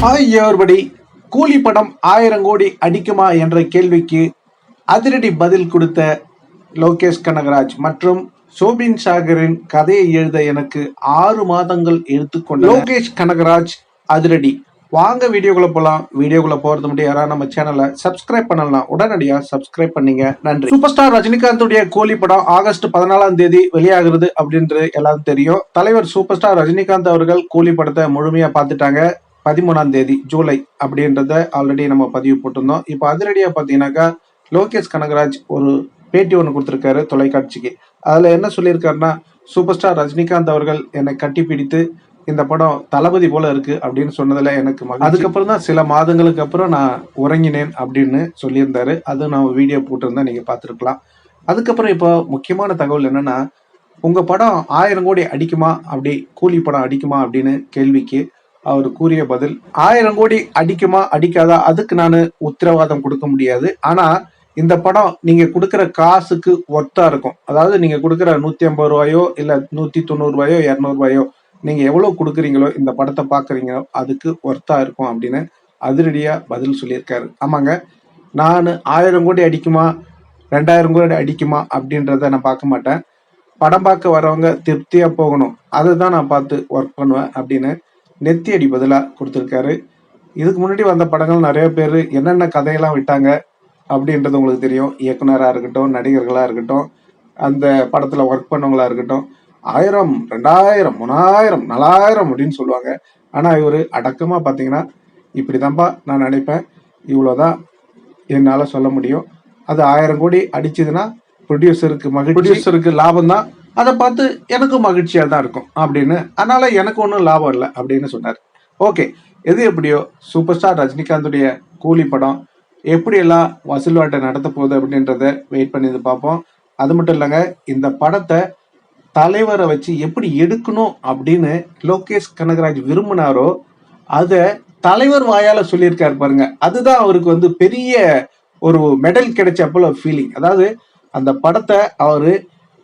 Hi everybody. கூலி படம் 1000 கோடி அடிக்குமா என்ற கேள்விக்கு அதிரடி பதில் கொடுத்த லோகேஷ் கனகராஜ் மற்றும் சோபின் சாகரின் கதையை எழுத எனக்கு 6 மாதங்கள் எடுத்துக்கொண்ட லோகேஷ் கனகராஜ் அதிரடி. வாங்க வீடியோக்குள்ள போலாம். வீடியோக்குள்ள போறது முடியும். யாராவது நம்ம சேனலை சப்ஸ்கிரைப் பண்ணலாம், உடனடியா சப்ஸ்கிரைப் பண்ணீங்க, நன்றி. சூப்பர் ஸ்டார் ரஜினிகாந்துடைய கூலி படம் ஆகஸ்ட் 14ஆம் தேதி வெளியாகிறது அப்படின்றது எல்லாரும் தெரியும். தலைவர் சூப்பர் ஸ்டார் ரஜினிகாந்த் அவர்கள் கூலி படத்தை முழுமையா பார்த்துட்டாங்க. 13ஆம் தேதி ஜூலை அப்படின்றத ஆல்ரெடி நம்ம பதிவு போட்டிருந்தோம். இப்போ அதிரடியா பார்த்தீங்கன்னாக்கா லோகேஷ் கனகராஜ் ஒரு பேட்டி ஒன்று கொடுத்துருக்காரு தொலைக்காட்சிக்கு. அதில் என்ன சொல்லியிருக்காருன்னா, சூப்பர் ஸ்டார் ரஜினிகாந்த் அவர்கள் என்னை கட்டி பிடித்து இந்த படம் தளபதி போல இருக்கு அப்படின்னு சொன்னதுல எனக்கு அதுக்கப்புறம் தான் சில மாதங்களுக்கு அப்புறம் நான் உறங்கினேன் அப்படின்னு சொல்லியிருந்தாரு. அது நான் வீடியோ போட்டிருந்தேன், நீங்க பார்த்துருக்கலாம். அதுக்கப்புறம் இப்போ முக்கியமான தகவல் என்னன்னா, உங்க படம் 1000 கோடி அடிக்குமா, அப்படி கூலி படம் அடிக்குமா அப்படின்னு கேள்விக்கு அவர் கூறிய பதில், 1000 கோடி அடிக்குமா அடிக்காதா அதுக்கு நான் உத்தரவாதம் கொடுக்க முடியாது. ஆனா இந்த படம் நீங்க கொடுக்குற காசுக்கு ஒர்த்தா இருக்கும். அதாவது நீங்க கொடுக்குற 150 ரூபாயோ இல்ல 190 ரூபாயோ 200 ரூபாயோ நீங்க எவ்வளவு கொடுக்குறீங்களோ இந்த படத்தை பாக்குறீங்களோ அதுக்கு ஒர்த்தா இருக்கும் அப்படின்னு அதிரடியா பதில் சொல்லியிருக்காரு. ஆமாங்க, நான் 1000 கோடி அடிக்குமா 2000 கோடி அடிக்குமா அப்படின்றத நான் பார்க்க மாட்டேன். படம் பார்க்க வரவங்க திருப்தியா போகணும், அதை தான் நான் பார்த்து ஒர்க் பண்ணுவேன் அப்படின்னு நெத்தி அடி பதிலாக கொடுத்துருக்காரு. இதுக்கு முன்னாடி வந்த படங்கள் நிறைய பேர் என்னென்ன கதையெல்லாம் விட்டாங்க அப்படின்றது உங்களுக்கு தெரியும். இயக்குனராக இருக்கட்டும், நடிகர்களாக இருக்கட்டும், அந்த படத்தில் ஒர்க் பண்ணவங்களா இருக்கட்டும், 1000 2000 3000 4000 அப்படின்னு சொல்லுவாங்க. ஆனால் இவர் அடக்கமாக பார்த்தீங்கன்னா, இப்படி தான்ப்பா நான் நினைப்பேன், இவ்வளோதான் என்னால் சொல்ல முடியும். அது 1000 கோடி அடிச்சதுன்னா ப்ரொடியூசருக்கு லாபம் தான், அதை பார்த்து எனக்கும் மகிழ்ச்சியா தான் இருக்கும் அப்படின்னு. அதனால எனக்கு ஒன்றும் லாபம் இல்லை அப்படின்னு சொன்னார். ஓகே, எது எப்படியோ சூப்பர் ஸ்டார் ரஜினிகாந்துடைய கூலி படம் எப்படியெல்லாம் வசூல் வேட்டை நடத்த போகுது அப்படின்றத வெயிட் பண்ணி பார்ப்போம். அது மட்டும் இல்லைங்க, இந்த படத்தை தலைவரை வச்சு எப்படி எடுக்கணும் அப்படின்னு லோகேஷ் கனகராஜ் விரும்பினாரோ அதை தலைவர் வாயால சொல்லியிருக்காரு பாருங்க. அதுதான் அவருக்கு பெரிய ஒரு மெடல் கிடைச்ச போல ஃபீலிங். அதாவது அந்த படத்தை அவரு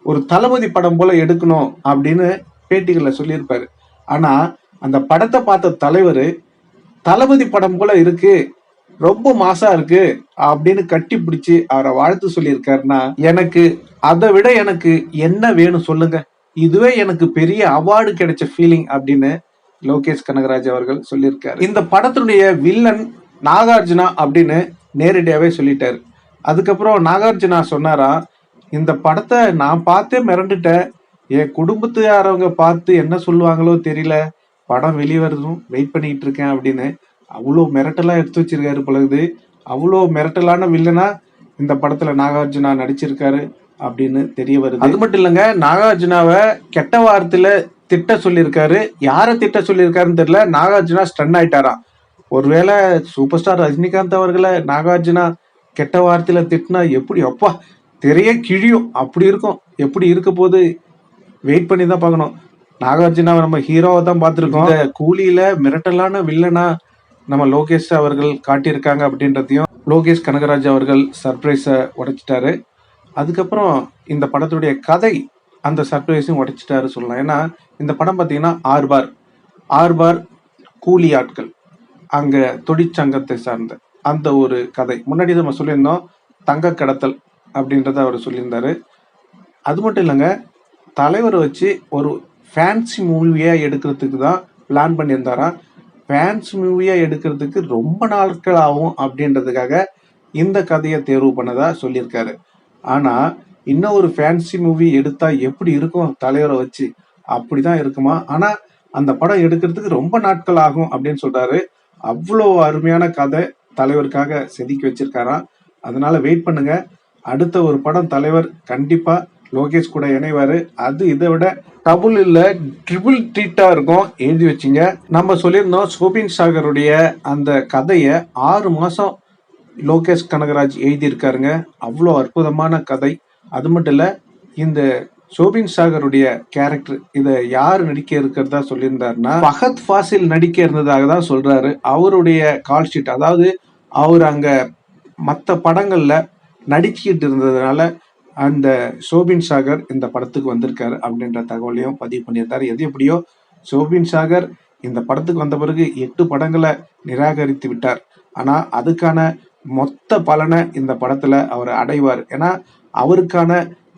ஒரு தளபதி படம் போல எடுக்கணும் அப்படின்னு பேட்டிகள்ல சொல்லியிருப்பாரு. ஆனா அந்த படத்தை பார்த்த தலைவர் தளபதி படம் போல இருக்கு, ரொம்ப மாசா இருக்கு அப்படின்னு கட்டி பிடிச்சு அவரை வாழ்த்து சொல்லியிருக்காருன்னா, எனக்கு அதை விட எனக்கு என்ன வேணும் சொல்லுங்க, இதுவே எனக்கு பெரிய அவார்டு கிடைச்ச ஃபீலிங் அப்படின்னு லோகேஷ் கனகராஜ் அவர்கள் சொல்லியிருக்காரு. இந்த படத்துடைய வில்லன் நாகார்ஜுனா அப்படின்னு நேரடியாவே சொல்லிட்டாரு. அதுக்கப்புறம் நாகார்ஜுனா சொன்னாரா, இந்த படத்தை நான் பார்த்தே மிரண்டுட்டேன், என் குடும்பத்துக்காரவங்க பார்த்து என்ன சொல்லுவாங்களோ தெரியல, படம் வெளிவரதும் வெயிட் பண்ணிட்டு இருக்கேன் அப்படின்னு அவ்வளோ மிரட்டலா எடுத்து வச்சிருக்காரு பொழுது. அவ்வளோ மிரட்டலான வில்லனா இந்த படத்துல நாகார்ஜுனா நடிச்சிருக்காரு அப்படின்னு தெரிய வருது. அது மட்டும் இல்லைங்க, நாகார்ஜுனாவை கெட்ட வார்த்தையில திட்ட சொல்லியிருக்காரு. யாரை திட்ட சொல்லியிருக்காருன்னு தெரியல, நாகார்ஜுனா ஸ்டன் ஆயிட்டாராம். ஒருவேளை சூப்பர் ஸ்டார் ரஜினிகாந்த் அவர்களை நாகார்ஜுனா கெட்ட வார்த்தையில திட்டினா எப்படி அப்பா திரைய கிழியும், அப்படி இருக்கும். எப்படி இருக்க போது வெயிட் பண்ணி தான் பார்க்கணும். நாகார்ஜுனாவை நம்ம ஹீரோவை தான் பார்த்துருக்கோம். இந்த கூலியில மிரட்டலான வில்லனா நம்ம லோகேஷ் அவர்கள் காட்டியிருக்காங்க அப்படின்றதையும் லோகேஷ் கனகராஜ் அவர்கள் சர்ப்ரைஸை உடைச்சிட்டாரு. அதுக்கப்புறம் இந்த படத்துடைய கதை அந்த சர்ப்ரைஸையும் உடைச்சிட்டாரு சொல்லலாம். ஏன்னா இந்த படம் பார்த்தீங்கன்னா 6 பார் கூலி ஆட்கள், அங்க தொழிற்சங்கத்தை சார்ந்த அந்த ஒரு கதை. முன்னாடி நம்ம சொல்லியிருந்தோம் தங்க கடத்தல் அப்படின்றத அவர் சொல்லியிருந்தாரு. அது மட்டும் இல்லைங்க, தலைவரை வச்சு ஒரு ஃபேன்சி மூவியா எடுக்கிறதுக்கு தான் பிளான் பண்ணியிருந்தாராம். ஃபேன்சி மூவியா எடுக்கிறதுக்கு ரொம்ப நாட்கள் ஆகும் அப்படின்றதுக்காக இந்த கதையை தேர்வு பண்ணதா சொல்லியிருக்காரு. ஆனா இன்னும் ஒரு ஃபேன்சி மூவி எடுத்தா எப்படி இருக்கும் தலைவரை வச்சு, அப்படிதான் இருக்குமா. ஆனா அந்த படம் எடுக்கிறதுக்கு ரொம்ப நாட்கள் ஆகும் அப்படின்னு சொல்றாரு. அவ்வளோ அருமையான கதை தலைவருக்காக செதுக்கி வச்சிருக்காராம். அதனால வெயிட் பண்ணுங்க, அடுத்த ஒரு படம் தலைவர் கண்டிப்பா லோகேஷ் கூட இணைவாரு. அது இதை விட டபுள் இல்ல ட்ரிபிள் ட்ரீட்டா இருக்கும், எழுதி வச்சிங்க. நம்ம சொல்லியிருந்தோம் சோபின் சாகருடைய அந்த கதையை 6 மாசம் லோகேஷ் கனகராஜ் எழுதியிருக்காருங்க. அவ்வளோ அற்புதமான கதை. அது மட்டும் இல்ல, இந்த சோபின் சாகருடைய கேரக்டர் இதை யாரு நடிக்க இருக்கிறதா சொல்லியிருந்தாருன்னா ஃபஹத் ஃபாசில் நடிக்க இருந்ததாக தான் சொல்றாரு. அவருடைய கால் ஷீட், அதாவது அவர் அங்க மற்ற படங்கள்ல நடிச்சுக்கிட்டு இருந்ததுனால அந்த சோபின் சாகர் இந்த படத்துக்கு வந்திருக்காரு அப்படின்ற தகவலையும் பதிவு பண்ணியிருந்தாரு. எது எப்படியோ சோபின் சாகர் இந்த படத்துக்கு வந்த பிறகு 8 படங்களை நிராகரித்து விட்டார். ஆனா அதுக்கான மொத்த பலனை இந்த படத்துல அவர் அடைவார். ஏன்னா அவருக்கான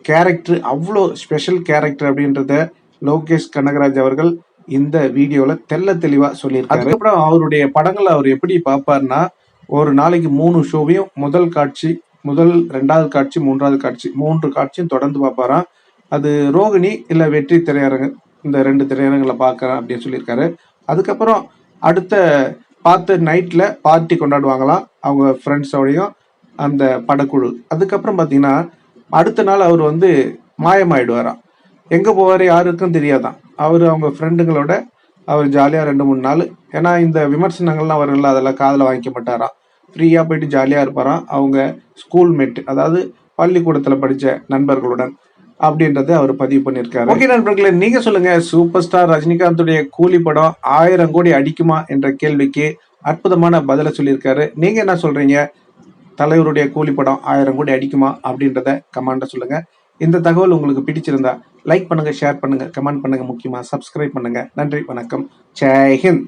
கேரக்டர் அவ்வளோ ஸ்பெஷல் கேரக்டர் அப்படின்றத லோகேஷ் கனகராஜ் அவர்கள் இந்த வீடியோல தெள்ள தெளிவா சொல்லியிருக்காரு. அதுக்கப்புறம் அவருடைய படங்களை அவர் எப்படி பார்ப்பார்னா, ஒரு நாளைக்கு 3 ஷோவையும் முதல் காட்சி, 2வது காட்சி, 3வது காட்சி 3 காட்சியும் தொடர்ந்து பார்ப்பாராம். அது ரோகிணி இல்ல வெற்றி திரையரங்கு, இந்த 2 திரையரங்குல பார்க்கறேன் அப்படின்னு சொல்லியிருக்காரு. அதுக்கப்புறம் அடுத்த பார்த்து நைட்ல பார்ட்டி கொண்டாடுவாங்களாம் அவங்க ஃப்ரெண்ட்ஸோடையும் அந்த படக்குழு. அதுக்கப்புறம் பார்த்தீங்கன்னா அடுத்த நாள் அவர் வந்து மாயமாயிடுவாராம். எங்க போவாரு யாருக்கும் தெரியாதான். அவர் அவங்க ஃப்ரெண்டுங்களோட அவர் ஜாலியா 2-3 நாள், ஏன்னா இந்த விமர்சனங்கள்லாம் வரும்ல, அதெல்லாம் காதுல வாங்கிக்க மாட்டாராம். ஃப்ரீயா போயிட்டு ஜாலியா இருப்பாராம் அவங்க ஸ்கூல்மேட், அதாவது பள்ளிக்கூடத்துல படிச்ச நண்பர்களுடன் அப்படின்றத அவர் பதிவு பண்ணியிருக்காரு. ஓகே நண்பர்களே, நீங்க சொல்லுங்க, சூப்பர் ஸ்டார் ரஜினிகாந்துடைய கூலி படம் 1000 கோடி அடிக்குமா என்ற கேள்விக்கு அற்புதமான பதில சொல்லியிருக்காரு. நீங்க என்ன சொல்றீங்க? தலைவருடைய கூலி படம் 1000 கோடி அடிக்குமா அப்படின்றத கமெண்ட்ல சொல்லுங்க. இந்த தகவல் உங்களுக்கு பிடிச்சிருந்தா லைக் பண்ணுங்க, ஷேர் பண்ணுங்க, கமெண்ட் பண்ணுங்க, முக்கியமா சப்ஸ்கிரைப் பண்ணுங்க. நன்றி, வணக்கம், ஜெய் ஹிந்த்.